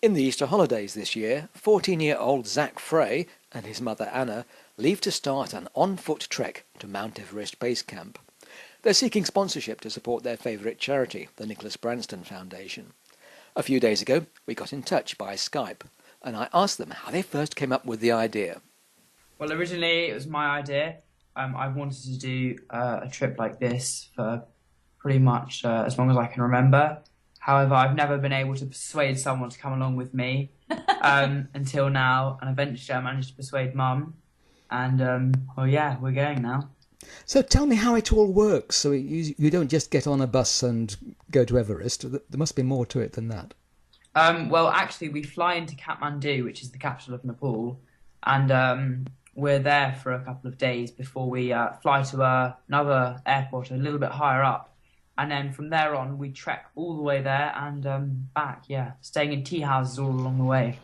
In the Easter holidays this year, 14-year-old Zach Frey and his mother Anna leave to start an on-foot trek to Mount Everest Base Camp. They're seeking sponsorship to support their favourite charity, the Nicholas Branston Foundation. A few days ago, we got in touch by Skype, and I asked them how they first came up with the idea. Well, originally it was my idea. I wanted to do a trip like this for pretty much as long as I can remember. However, I've never been able to persuade someone to come along with me until now, and eventually I managed to persuade Mum, and well, yeah, we're going now. So tell me how it all works. So you don't just get on a bus and go to Everest. There must be more to it than that. Well, actually, we fly into Kathmandu, which is the capital of Nepal, and we're there for a couple of days before we fly to another airport a little bit higher up. And then from there on, we trek all the way there and back, yeah, staying in tea houses all along the way.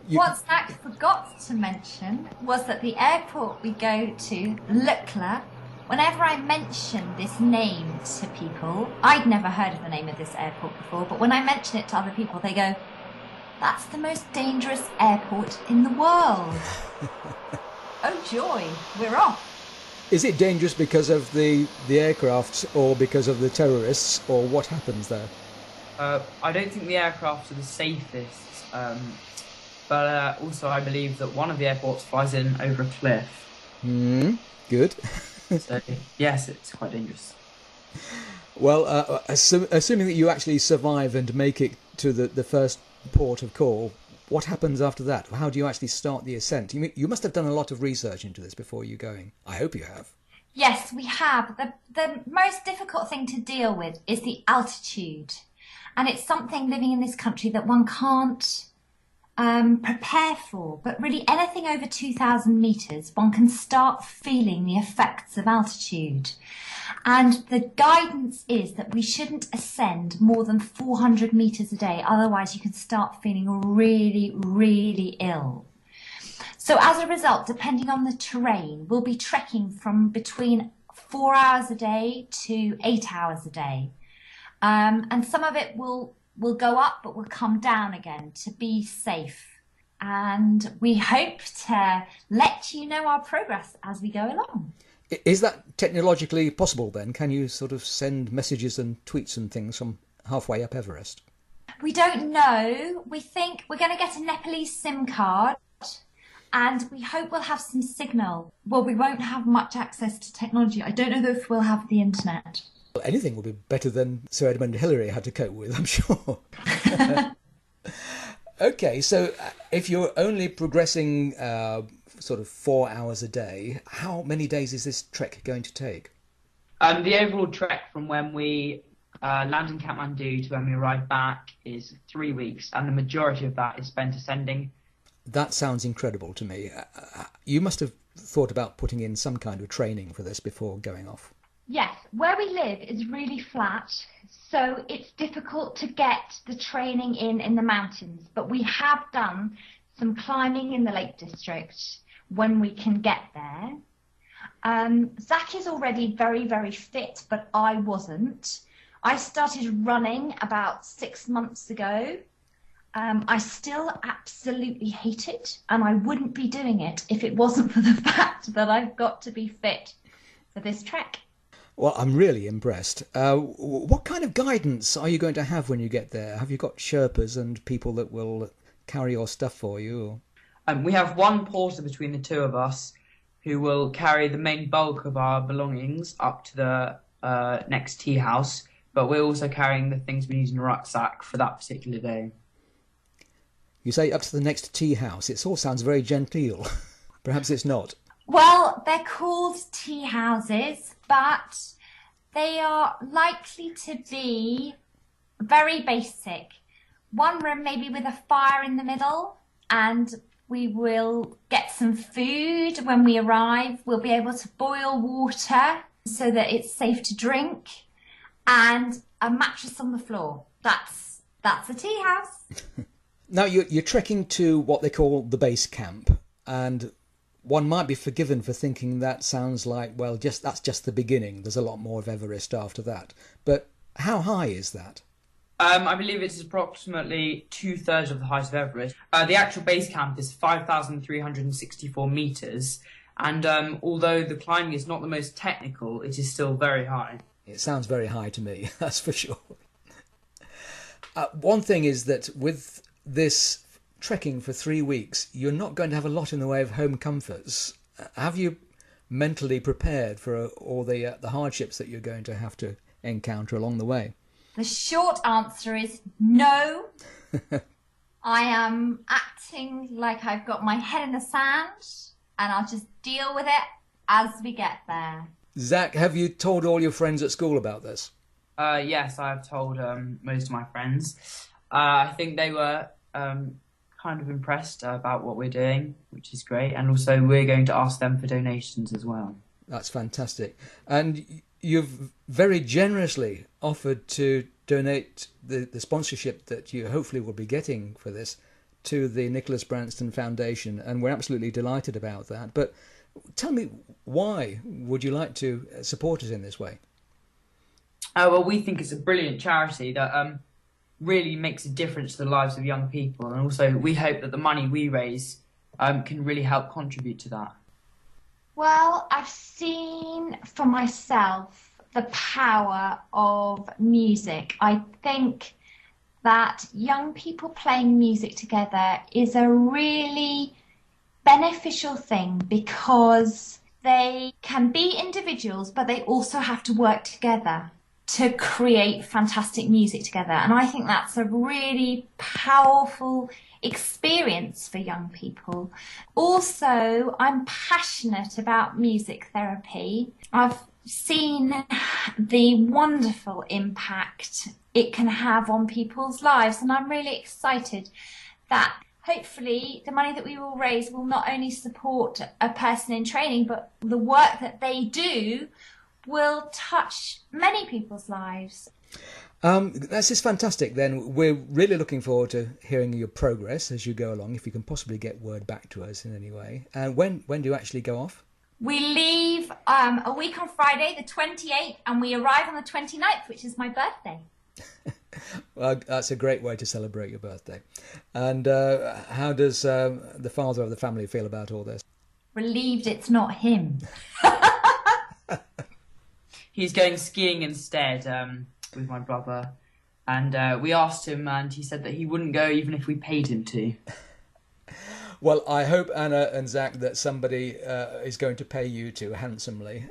What Zach forgot to mention was that the airport we go to, Lukla, whenever I mention this name to people, I'd never heard of the name of this airport before, but when I mention it to other people, they go, "That's the most dangerous airport in the world." Oh joy, we're off. Is it dangerous because of the aircraft or because of the terrorists, or what happens there? I don't think the aircraft are the safest, but also I believe that one of the airports flies in over a cliff. Good. So, yes, it's quite dangerous. Well, assuming that you actually survive and make it to the first port of call, what happens after that? How do you actually start the ascent? You must have done a lot of research into this before you going. I hope you have. Yes, we have. The most difficult thing to deal with is the altitude. And it's something living in this country that one can't prepare for. But really anything over 2,000 metres, one can start feeling the effects of altitude. And the guidance is that we shouldn't ascend more than 400 metres a day. Otherwise, you can start feeling really, really ill. So as a result, depending on the terrain, we'll be trekking from between 4 hours a day to 8 hours a day. And some of it will go up, but will come down again to be safe. And we hope to let you know our progress as we go along. Is that technologically possible then? Can you sort of send messages and tweets and things from halfway up Everest? We don't know. We think we're going to get a Nepalese SIM card and we hope we'll have some signal. Well, we won't have much access to technology. I don't know if we'll have the internet. Well, anything will be better than Sir Edmund Hillary had to cope with, I'm sure. Okay, so if you're only progressing sort of 4 hours a day, how many days is this trek going to take? The overall trek from when we land in Kathmandu to when we arrive back is 3 weeks, and the majority of that is spent ascending. That sounds incredible to me. You must have thought about putting in some kind of training for this before going off. Yes, where we live is really flat, so it's difficult to get the training in the mountains. But we have done some climbing in the Lake District when we can get there. Zach is already very, very fit, but I wasn't. I started running about 6 months ago. I still absolutely hate it, and I wouldn't be doing it if it wasn't for the fact that I've got to be fit for this trek. Well, I'm really impressed. What kind of guidance are you going to have when you get there? Have you got Sherpas and people that will carry your stuff for you? We have one porter between the two of us who will carry the main bulk of our belongings up to the next tea house, but we're also carrying the things we use in a rucksack for that particular day. You say up to the next tea house. It all sounds very genteel. Perhaps it's not. Well, they're called tea houses, but they are likely to be very basic. One room maybe with a fire in the middle, and we will get some food when we arrive. We'll be able to boil water so that it's safe to drink, and a mattress on the floor. That's a tea house. Now, you're trekking to what they call the base camp, and one might be forgiven for thinking that sounds like, well, that's just the beginning. There's a lot more of Everest after that. But how high is that? I believe it's approximately 2/3 of the height of Everest. The actual base camp is 5,364 meters, and although the climbing is not the most technical, it is still very high. It sounds very high to me, that's for sure. One thing is that with this trekking for 3 weeks, you're not going to have a lot in the way of home comforts. Have you mentally prepared for all the hardships that you're going to have to encounter along the way? The short answer is no. I am acting like I've got my head in the sand, and I'll just deal with it as we get there. Zach, have you told all your friends at school about this? Yes, I've told most of my friends. I think they were kind of impressed about what we're doing, which is great. And also we're going to ask them for donations as well. That's fantastic. And you've very generously offered to donate the sponsorship that you hopefully will be getting for this to the Nicholas Branston Foundation, and we're absolutely delighted about that. But tell me, why would you like to support us in this way? Well, we think it's a brilliant charity that really makes a difference to the lives of young people, and also we hope that the money we raise can really help contribute to that. Well, I've seen for myself the power of music. I think that young people playing music together is a really beneficial thing, because they can be individuals, but they also have to work together to create fantastic music together. And I think that's a really powerful experience for young people. Also, I'm passionate about music therapy. I've seen the wonderful impact it can have on people's lives, and I'm really excited that hopefully the money that we will raise will not only support a person in training, but the work that they do will touch many people's lives. That's just fantastic then. We're really looking forward to hearing your progress as you go along, if you can possibly get word back to us in any way. And when do you actually go off? We leave a week on Friday, the 28th, and we arrive on the 29th, which is my birthday. Well, that's a great way to celebrate your birthday. And how does the father of the family feel about all this? Relieved it's not him. He's going skiing instead with my brother, and we asked him, and he said that he wouldn't go even if we paid him to. Well, I hope, Anna and Zach, that somebody is going to pay you two handsomely,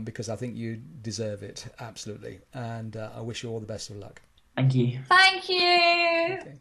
because I think you deserve it, absolutely. And I wish you all the best of luck. Thank you. Thank you. Okay.